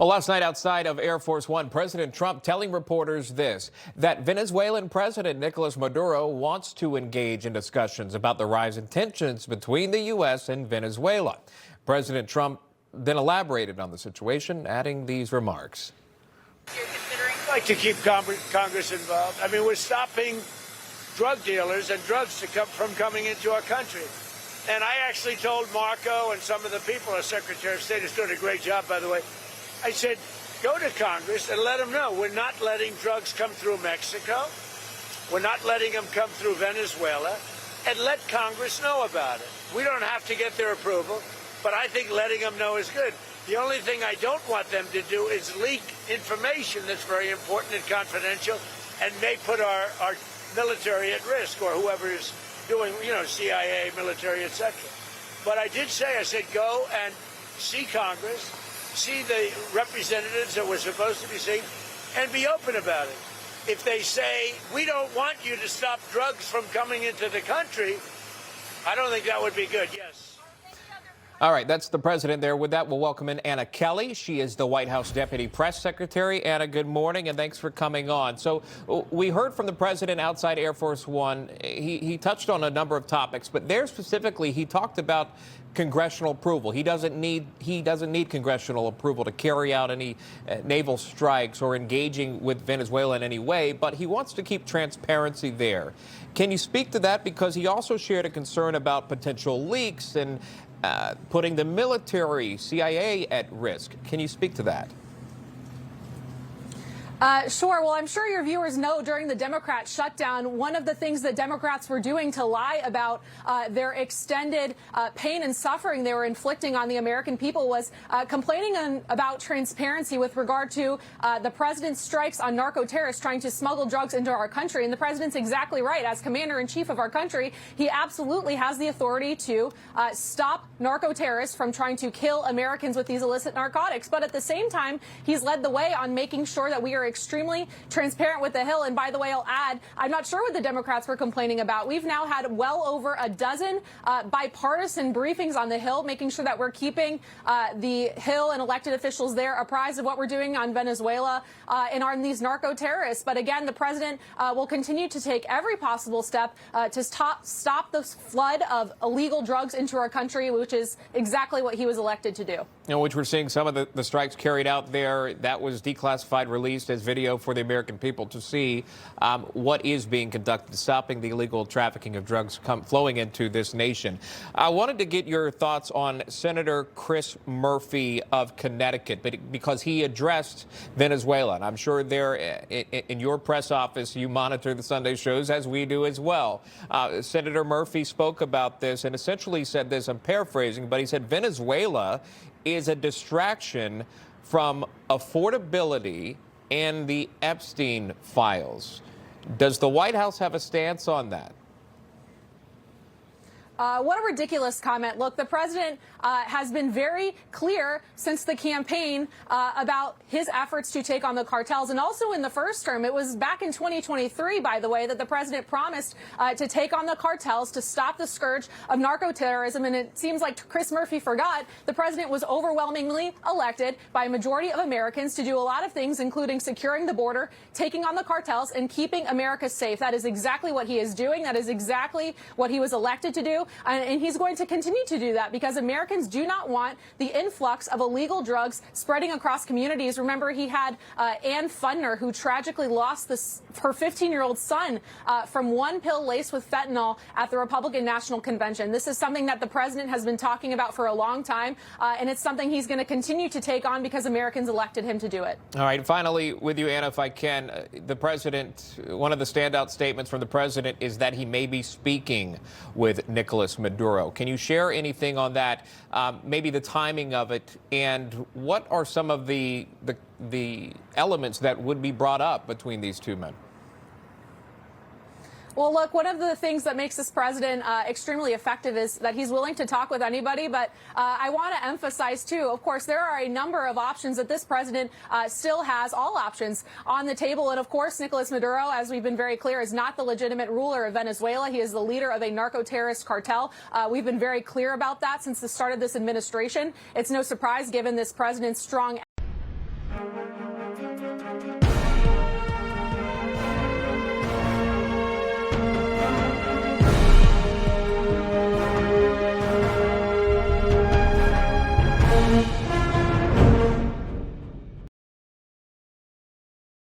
Well, last night outside of Air Force One, President Trump telling reporters this, that Venezuelan President Nicolas Maduro wants to engage in discussions about the rise in tensions between the U.S. and Venezuela. President Trump then elaborated on the situation, adding these remarks. I'd like to keep Congress involved. I mean, we're stopping drug dealers and drugs from coming into our country. And I actually told Marco and some of the people, our Secretary of State is doing a great job, by the way. I said, go to Congress and let them know we're not letting drugs come through Mexico. We're not letting them come through Venezuela. And let Congress know about it. We don't have to get their approval, but I think letting them know is good. The only thing I don't want them to do is leak information that's very important and confidential and may put our military at risk, or whoever is doing, CIA, military, etc. But I did say, I said, go and see Congress, see the representatives that we're supposed to be seeing, and be open about it. If they say, we don't want you to stop drugs from coming into the country, I don't think that would be good, yes. All right, that's the president there. With that, we'll welcome in Anna Kelly. She is the White House Deputy Press Secretary. Anna, good morning, and thanks for coming on. So we heard from the president outside Air Force One. He touched on a number of topics, but there specifically, he talked about congressional approval. He doesn't need congressional approval to carry out any naval strikes or engaging with Venezuela in any way, but he wants to keep transparency there. Can you speak to that? Because he also shared a concern about potential leaks and putting the military, CIA at risk. Can you speak to that? Sure. Well, I'm sure your viewers know during the Democrat shutdown, one of the things that Democrats were doing to lie about their extended pain and suffering they were inflicting on the American people was complaining about transparency with regard to the president's strikes on narco-terrorists trying to smuggle drugs into our country. And the president's exactly right. As commander-in-chief of our country, he absolutely has the authority to stop narco-terrorists from trying to kill Americans with these illicit narcotics. But at the same time, he's led the way on making sure that we are extremely transparent with the Hill. And by the way, I'll add, I'm not sure what the Democrats were complaining about. We've now had well over a dozen bipartisan briefings on the Hill, making sure that we're keeping the Hill and elected officials there apprised of what we're doing on Venezuela and on these narco-terrorists. But again, the president will continue to take every possible step to stop the flood of illegal drugs into our country, which is exactly what he was elected to do. Which we're seeing some of the strikes carried out there. That was declassified, released as video for the American people to see what is being conducted, stopping the illegal trafficking of drugs flowing into this nation. I wanted to get your thoughts on Senator Chris Murphy of Connecticut, because he addressed Venezuela. And I'm sure there in your press office, you monitor the Sunday shows, as we do as well. Senator Murphy spoke about this and essentially said this, I'm paraphrasing, but he said Venezuela is a distraction from affordability and the Epstein files. Does the White House have a stance on that? What a ridiculous comment. Look, the president has been very clear since the campaign about his efforts to take on the cartels. And also in the first term, it was back in 2023, by the way, that the president promised to take on the cartels to stop the scourge of narco-terrorism. And it seems like Chris Murphy forgot the president was overwhelmingly elected by a majority of Americans to do a lot of things, including securing the border, taking on the cartels, and keeping America safe. That is exactly what he is doing. That is exactly what he was elected to do. And he's going to continue to do that because Americans do not want the influx of illegal drugs spreading across communities. Remember, he had Ann Fundner, who tragically lost her 15-year-old son from one pill laced with fentanyl at the Republican National Convention. This is something that the president has been talking about for a long time, and it's something he's going to continue to take on because Americans elected him to do it. All right. Finally, with you, Anna, if I can, the president, one of the standout statements from the president is that he may be speaking with Nicolas Maduro. Can you share anything on that, maybe the timing of it, and what are some of the elements that would be brought up between these two men? Well, look, one of the things that makes this president extremely effective is that he's willing to talk with anybody. But I want to emphasize, too, of course, there are a number of options that this president still has, all options on the table. And, of course, Nicolas Maduro, as we've been very clear, is not the legitimate ruler of Venezuela. He is the leader of a narco-terrorist cartel. We've been very clear about that since the start of this administration. It's no surprise, given this president's strong